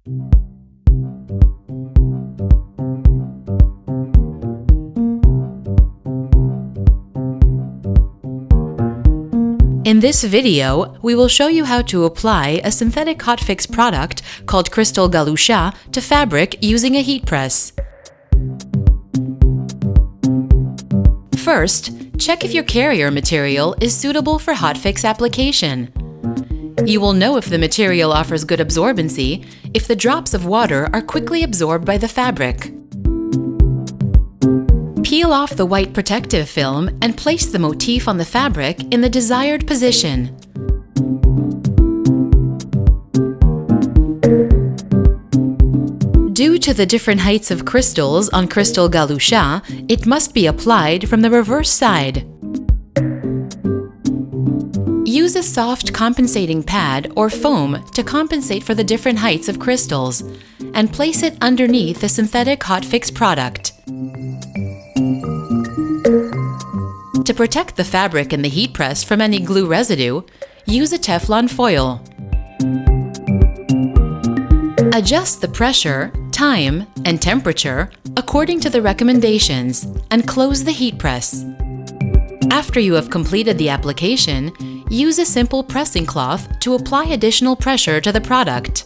In this video, we will show you how to apply a synthetic hotfix product called Crystal Galuchat to fabric using a heat press. First, check if your carrier material is suitable for hotfix application. You will know if the material offers good absorbency if the drops of water are quickly absorbed by the fabric. Peel off the white protective film and place the motif on the fabric in the desired position. Due to the different heights of crystals on Crystal Galuchat, it must be applied from the reverse side. Use a soft compensating pad or foam to compensate for the different heights of crystals, and place it underneath the synthetic hotfix product. To protect the fabric in the heat press from any glue residue, use a Teflon foil. Adjust the pressure, time, and temperature according to the recommendations and close the heat press. After you have completed the application, use a simple pressing cloth to apply additional pressure to the product.